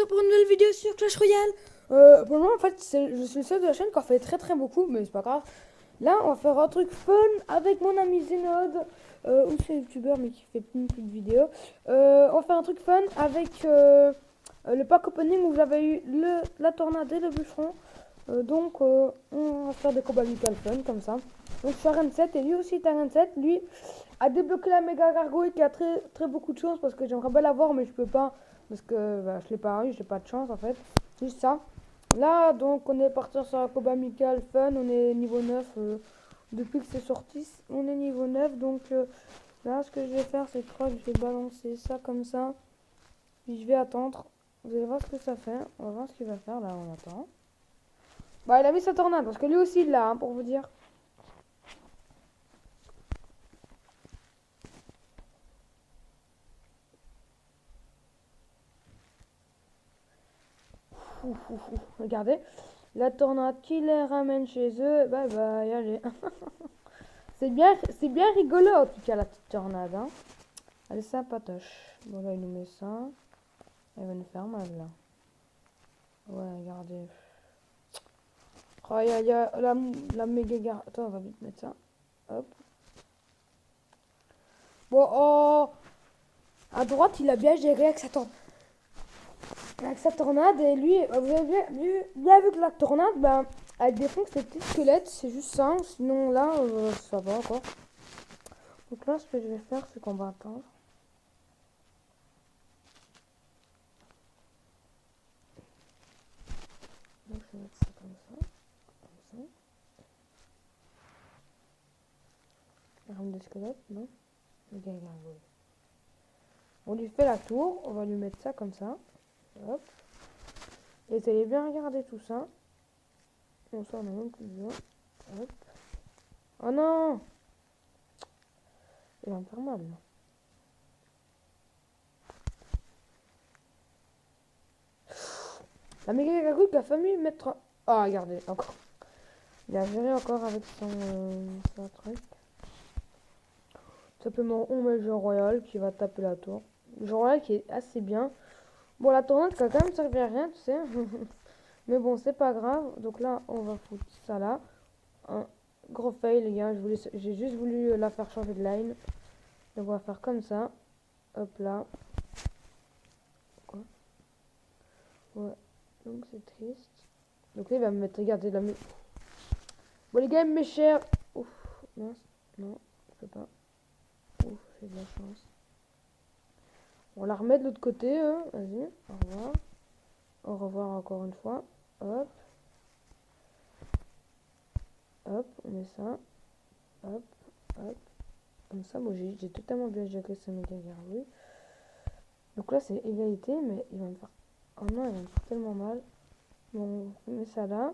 pour une nouvelle vidéo sur Clash Royale. Pour le moment, en fait, je suis le seul de la chaîne qui en fait très beaucoup, mais c'est pas grave. Là, on va faire un truc fun avec mon ami Zenod, ou c'est un youtubeur mais qui fait plus de vidéos. On va faire un truc fun avec le pack opening où j'avais eu la tornade et le bûcheron. On va faire des combats amicales fun comme ça. Donc je suis à Rennes 7 et lui aussi est à Rennes 7. Lui a débloqué la méga gargouille qui a très beaucoup de chance parce que j'aimerais bien l'avoir mais je peux pas parce que je l'ai pas eu, j'ai pas de chance en fait. Juste ça. Là donc on est parti sur un combat amical fun, on est niveau 9 depuis que c'est sorti, on est niveau 9 donc là ce que je vais faire c'est que je vais balancer ça comme ça. Puis je vais attendre. Vous allez voir ce que ça fait. On va voir ce qu'il va faire là, on attend. Bah il a mis sa tornade parce que lui aussi il l'a pour vous dire. Regardez, la tornade qui les ramène chez eux, bye bye, allez. c'est bien rigolo en tout cas la petite tornade. Hein. Elle est sympatoche. Bon là il nous met ça. Elle va nous faire mal là. Ouais regardez. Oh il y a la méga gare. Attends on va vite mettre ça. Hop. Bon oh. À droite il a bien géré avec sa tornade. Avec sa tornade et lui, vous avez bien vu que la tornade, bah, elle défonce les petits squelettes, c'est juste ça, sinon là, ça va encore. Donc là, ce que je vais faire, c'est qu'on va attendre. Donc je vais mettre ça comme ça, comme ça. La rame des squelettes, non. Le gargouille. On lui fait la tour, on va lui mettre ça comme ça. Hop. Et vous allez bien regarder tout ça. Bon, ça, on a même plus besoin. Hop. Oh non! Il va me faire mal, là. La méga gargouille qui a fallu mettre... Ah, regardez, encore. Il a géré encore avec son truc. Tout simplement, on met le jeu royal qui va taper la tour. Le jeu royal qui est assez bien. Bon, la tornade qui a quand même servi à rien, tu sais. Mais bon, c'est pas grave. Donc là, on va foutre ça là. Un gros fail, les gars. J'ai juste voulu la faire changer de line. Donc on va faire comme ça. Hop là. Quoi? Ouais. Donc c'est triste. Donc là, il va me mettre, regardez, la... Bon, les gars, il me met cher. Ouf, mince. Non, je peux pas. Ouf, j'ai de la chance. On la remet de l'autre côté, hein. Vas-y, au revoir. Au revoir encore une fois. Hop. Hop, on met ça. Hop, hop. Comme ça, moi j'ai totalement bien géré ce méga gargouille. Donc là, c'est égalité, mais il va me faire... Oh non, il va me faire tellement mal. Bon, on met ça là.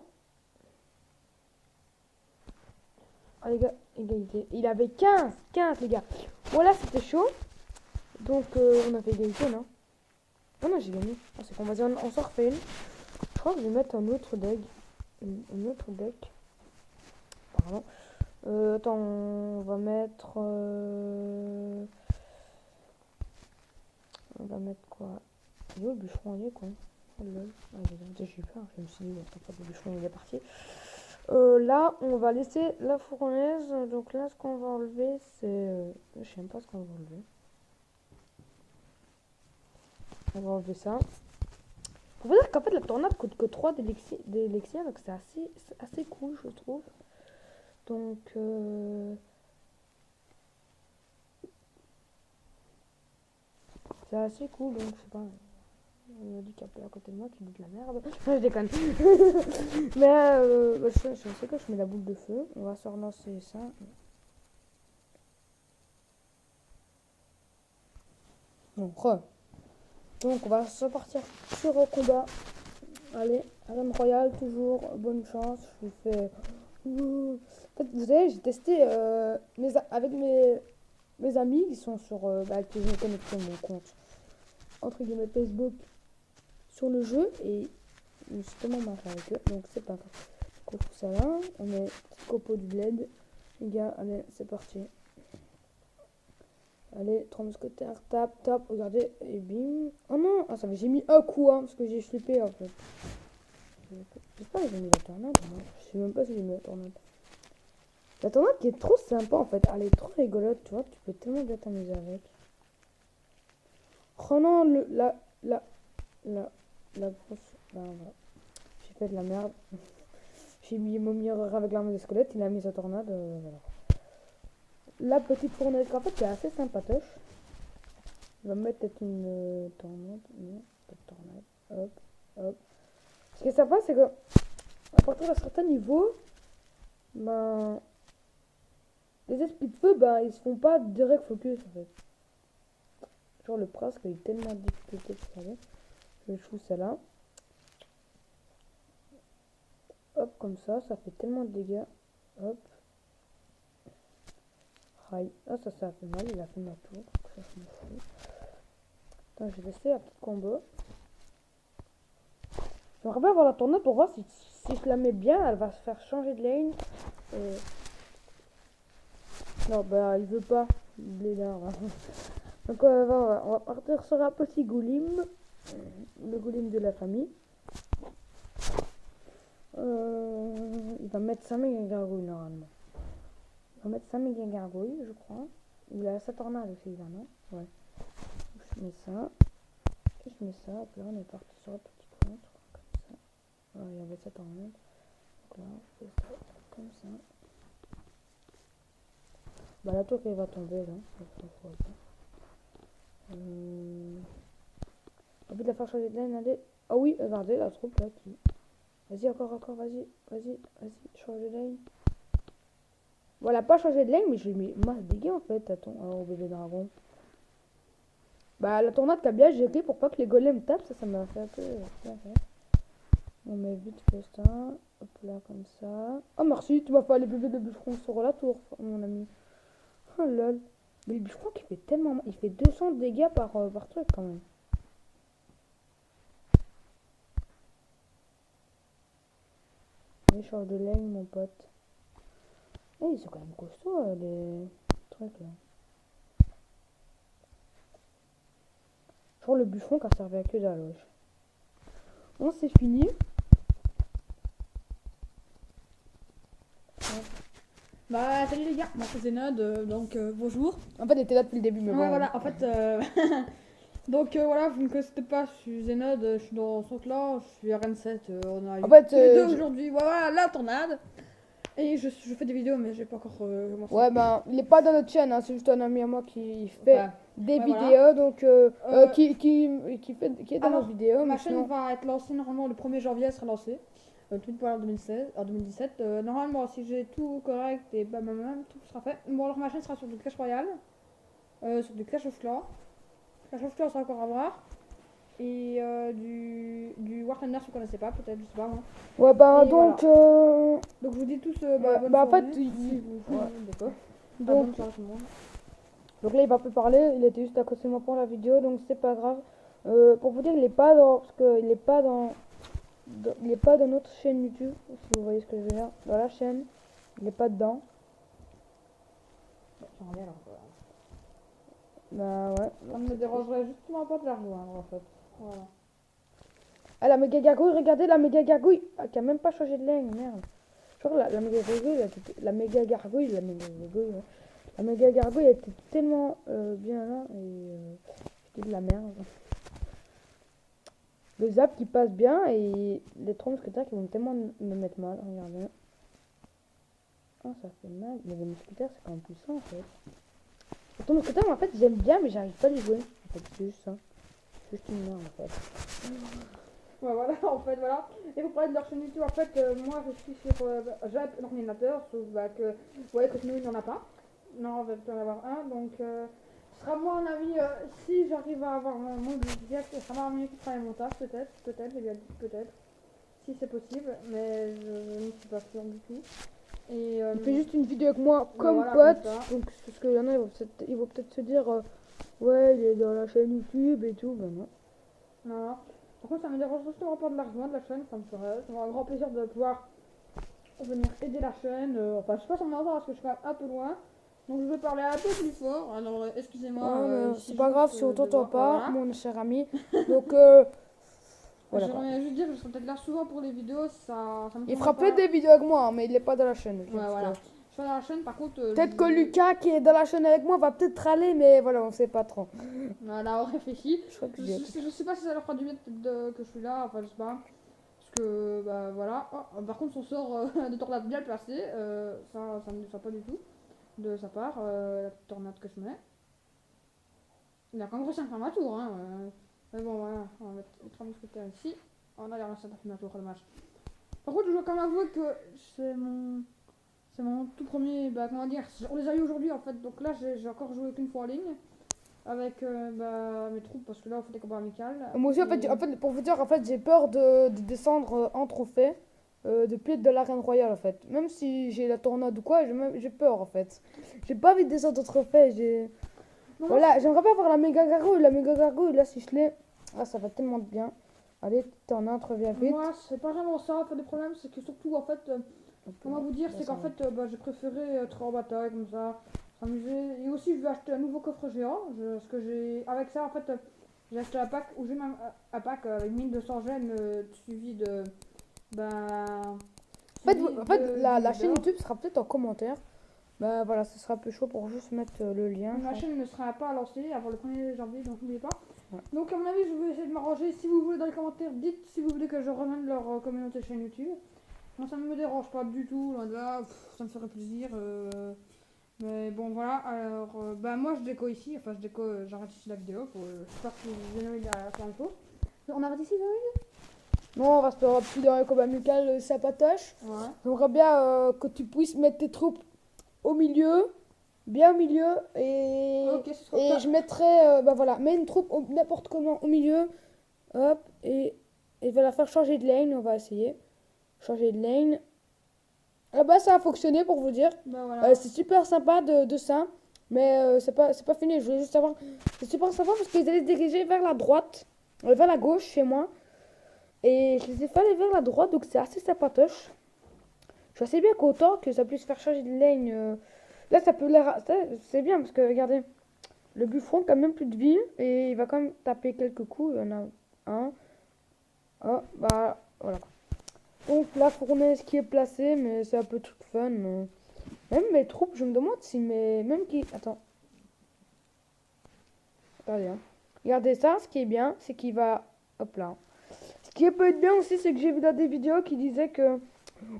Oh les gars, égalité. Il avait 15 les gars. Bon là, c'était chaud. Donc on a fait égalité, non? Oh non, j'ai gagné. Oh, c'est qu'on va dire, on s'en refait une. Je crois que je vais mettre un autre deck. Un autre deck. Pardon. Attends, on va mettre... On va mettre quoi? Le bûcheron, il est quoi? Oh lol. Ah, j'ai eu peur. Je me suis dit, attends, le bûcheron, il est parti. Là, on va laisser la fournaise. Donc là, ce qu'on va enlever, c'est... je sais même pas ce qu'on va enlever. On va enlever ça. Faut dire qu'en fait, la tornade coûte que 3 d'élixir, donc c'est assez cool, je trouve. Donc... c'est assez cool, donc je sais pas. Un handicapé à côté de moi qui dit de la merde. Je déconne. Mais je sais que je mets la boule de feu. On va se relancer ça. Donc on va se partir sur un combat. Allez, Arène Royale, toujours. Bonne chance. Je fais... En fait, vous savez, j'ai testé avec mes amis qui sont sur... qui ont connecté mon compte entre guillemets Facebook sur le jeu et je me suis tellement marré avec eux, donc c'est pas grave. Donc on fout ça là, on met petit copeau du bled. Les gars, allez, c'est parti. Allez, trois mousquetaires, tape, tape, regardez, et bim. Oh non, ah, ça j'ai mis un coup, hein, parce que j'ai flippé en fait. J'espère que j'ai mis la tornade, moi. Je sais même pas si j'ai mis la tornade. La tornade qui est trop sympa en fait, elle est trop rigolote, tu vois, tu peux tellement bien t'amuser avec. Oh non, la grosse. Ben, voilà. J'ai fait de la merde. J'ai mis mon mirror avec l'arme des squelettes, il a mis sa tornade, voilà. La petite fournaise, en fait, c'est assez sympatoche. Je vais mettre peut-être une tornade. Non, pas de tornade. Hop, hop. Ce qui est sympa, c'est que à partir d'un certain niveau, ben, les esprits de feu, ben, ils se font pas direct focus en fait. Genre le prince qui a eu tellement de difficultés pour ça. Je fous ça là. Hop, comme ça fait tellement de dégâts. Hop. Aïe. Ah, ça a fait mal, il a fait ma tour. Ça, je m'en fous. Attends, je vais laisser la petite combo. J'aimerais bien avoir la tornade pour voir si je la mets bien, elle va se faire changer de lane. Non, bah, il veut pas. Blédard. Donc, on va partir sur un petit goulim. Le goulim de la famille. Il va mettre 5 méga gargouilles normalement. Il va mettre 5 méga gargouilles, je crois. Il a sa tornade aussi, là, non? Ouais. Je mets ça. Je mets ça. Hop là, on est parti sur un petit contre. Comme ça. Voilà, il y avait sa tornade. Donc là, je fais ça. Comme ça. Bah, la tour qui va tomber là. Envie de la faire changer de laine, allez. Ah oui, regardez la troupe là qui. Vas-y, encore, vas-y, change de lane. Voilà, pas changé de lane, mais je lui mets masse dégâts en fait, au bébé dragon. Bah, la tornade qui a bien géré pour pas que les golems tapent, ça m'a fait un peu. On met vite fait ça. Hop là, comme ça. Oh, merci, tu m'as fait les bébés de bûcheron sur la tour, mon ami. Oh lol. Mais le bûcheron qui fait tellement mal. Il fait 200 dégâts par truc quand même. Les change de lane, mon pote. Eh, ils sont quand même costauds, les trucs là. Genre le bûcheron qui a servi à que dalle, wesh. Bon, c'est fini. Bah salut les gars, moi c'est Zénode, donc bonjour. En fait, il était là depuis le début, mais bon. Ouais voilà, en fait, donc voilà, vous ne connaissez pas, je suis Zénode, je suis dans ce truc là, je suis RN7, on a eu En fait, tous les deux aujourd'hui, voilà, la tornade. Et je fais des vidéos mais j'ai pas encore commencé. Ouais, ben, il est pas dans notre chaîne, hein, c'est juste un ami à moi qui fait Enfin, des ouais, vidéos, voilà. donc qui est dans nos vidéos. Ma Mais chaîne sinon, va être lancée normalement le 1er janvier, elle sera lancée. Tout pour en 2017. Normalement, si j'ai tout correct et bam, tout sera fait. Bon, alors ma chaîne sera sur du Clash Royale, sur du Clash of Clans. Clash of Clans, c'est encore à voir. Et du War Thunder, si vous connaissez pas, peut-être, je sais pas moi. ouais, ben, Et donc, Donc, je vous dis tous bonne bah, en soirée. fait, D'accord. donc, Bonne soirée tout le monde. donc là, il va plus parler, il était juste à côté de moi pour la vidéo, donc c'est pas grave. Pour vous dire, il est pas dans, parce que il est pas il est pas dans notre chaîne YouTube, si vous voyez ce que je veux dire. Dans la chaîne, il est pas dedans. J'aimerais bien alors. Bah ouais. Ça me dérangerait justement pas de la rejoindre en fait. Voilà. Ah, la méga gargouille, regardez la méga gargouille, qui a même pas changé de ligne, merde. Genre la méga gargouille, la méga gargouille, ouais. La méga gargouille était tellement bien là, et c'était de la merde. Le zap qui passe bien, et les trois mousquetaires qui vont tellement me mettre mal, regardez. Ah, ça fait mal, mais les mousquetaires c'est quand même puissant en fait. Les trois mousquetaires, en fait, j'aime bien, mais j'arrive pas à les jouer. En fait, c'est juste ça. C'est juste une merde en fait. Ouais, voilà, en fait, voilà. Et vous parlez de leur chaîne YouTube, en fait, moi je suis sur. J'ai un ordinateur, sauf que. Vous voyez que sinon il n'en a pas. Non, on va peut en avoir un, donc. Ce sera moi, à mon avis, si j'arrive à avoir mon direct, ce sera moi qui fera les montages, peut-être, j'ai bien dit peut-être. Si c'est possible, mais je ne suis pas sûre du tout. Et, Il fait juste une vidéo avec moi comme voilà, pote, comme ça. donc parce qu'il y en a, ils vont peut-être se dire ouais, il est dans la chaîne YouTube et tout, ben non. Non. Par contre, ça me dérange justement pas de l'argent de la chaîne, ça me ferait un grand plaisir de pouvoir venir aider la chaîne. Enfin, je sais pas si on m'entend parce que je suis quand même un peu loin. Donc je vais parler un peu plus fort. Alors excusez-moi. Si c'est je pas grave pousse si on de t'entend voix, pas, voilà. mon cher ami. Donc, voilà. J'aimerais juste dire que je serai peut-être là souvent pour les vidéos. Ça me Il convient fera pas. peut-être des vidéos avec moi, hein, mais il est pas dans la chaîne. Ok, Ouais, parce voilà. que Je suis pas dans la chaîne, par contre. peut-être que Lucas qui est dans la chaîne avec moi va peut-être râler, mais voilà, on sait pas trop. Voilà, on réfléchit. Je crois que Je sais pas si ça leur fera du bien que je suis là, enfin je sais pas. Parce que, bah voilà. Oh, par contre, son sort de tornade bien placé, ça me déçoit pas du tout de sa part, la petite tornade que je mets. Il a quand même réussi à faire ma tour, hein. Mais bon, voilà, on va mettre les 3 mousquetaires ici. On a l'air de faire ma tour, dommage. Par contre, je dois quand même avouer que c'est mon tout premier, bah comment dire, on les a eu aujourd'hui en fait. Donc là, j'ai encore joué qu'une fois en ligne avec mes troupes parce que là, on fait des combats amicales. moi aussi, en fait, pour vous dire, en fait, j'ai peur de descendre en trophée, de plus être de l'arène royale, en fait. Même si j'ai la tornade ou quoi, j'ai peur, en fait. J'ai pas envie de descendre en trophée, Non, voilà, j'aimerais pas avoir la méga gargouille. La méga gargouille, là, si je l'ai, ah, ça va tellement bien. Allez, t'en as, reviens vite. moi, c'est pas vraiment ça. En fait, le problème, c'est que surtout, en fait, comment vous dire, Là, c'est ça qu'en va. fait, j'ai préféré être en bataille comme ça, s'amuser. Et aussi, je vais acheter un nouveau coffre géant. Parce que avec ça, en fait, j'ai acheté un pack où j'ai même un pack avec 1200 gemmes suivi de. Ben. En fait, la chaîne YouTube sera peut-être en commentaire. Bah voilà, ce sera un peu chaud pour juste mettre le lien. Ma chaîne ne sera pas lancée avant le 1er janvier, donc n'oubliez pas. Ouais. Donc, à mon avis, je vais essayer de m'arranger. Si vous voulez, dans les commentaires, dites si vous voulez que je remette leur communauté chaîne YouTube. Moi, ça ne me dérange pas du tout, loin de là, ça me ferait plaisir. Mais bon, voilà. Alors, moi, je déco ici. Enfin, j'arrête ici la vidéo. J'espère que vous avez aimé la fin info. On arrête ici, Non, on restera plus dans le combat amical, ça patoche. ouais. J'aimerais bien que tu puisses mettre tes troupes au milieu, bien au milieu, Ok, ce sera et pas- je mettrai, bah voilà, mets une troupe n'importe comment au milieu, hop, et va la faire changer de lane, on va essayer. Changer de lane. Ah bah ça a fonctionné pour vous dire. Bah, voilà. C'est super sympa de ça, mais c'est pas fini. Je voulais juste savoir, c'est super sympa parce qu'ils allaient se diriger vers la droite, vers la gauche chez moi. Et je les ai fait aller vers la droite, donc c'est assez sympatoche. Je suis assez bien content que ça puisse faire changer de lane. Là, ça peut l'air. C'est bien parce que regardez, le buffon a quand même plus de vie et il va quand même taper quelques coups. Il y en a un. Oh, bah voilà. Donc la fournaise qui est placée, mais c'est un peu truc fun. Même mes troupes, je me demande si même qui. Attends. Regardez, hein. Regardez ça, ce qui est bien, c'est qu'il va. Hop là. Ce qui peut être bien aussi, c'est que j'ai vu dans des vidéos qui disaient que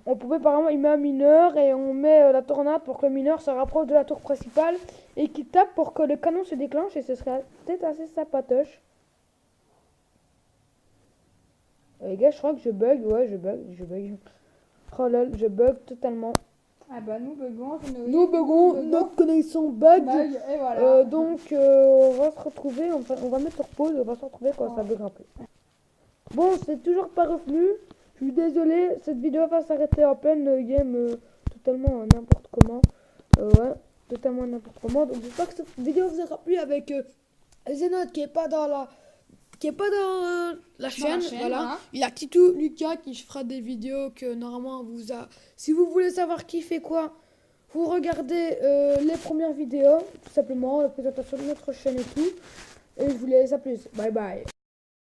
on pouvait par exemple, il met un mineur et on met la tornade pour que le mineur se rapproche de la tour principale et qu'il tape pour que le canon se déclenche et ce serait peut-être assez sympatoche. Les gars, je crois que je bug, ouais, je bug. Oh lol, je bug totalement. Ah bah, nous buguons. Nous bugons, notre connexion bug. Et voilà. Donc, on va se retrouver, on va mettre sur pause, on va se retrouver quand ça bug un peu. Bon, c'est toujours pas revenu. Je suis désolé, cette vidéo va s'arrêter en pleine game totalement n'importe comment. Ouais, totalement n'importe comment. Donc j'espère que cette vidéo vous aura plu avec Zenod qui est pas dans la chaîne, voilà. Il y a Titou Lucas qui fera des vidéos que normalement si vous voulez savoir qui fait quoi, vous regardez les premières vidéos, tout simplement, la présentation de notre chaîne et tout. Et je vous laisse à plus. Bye bye.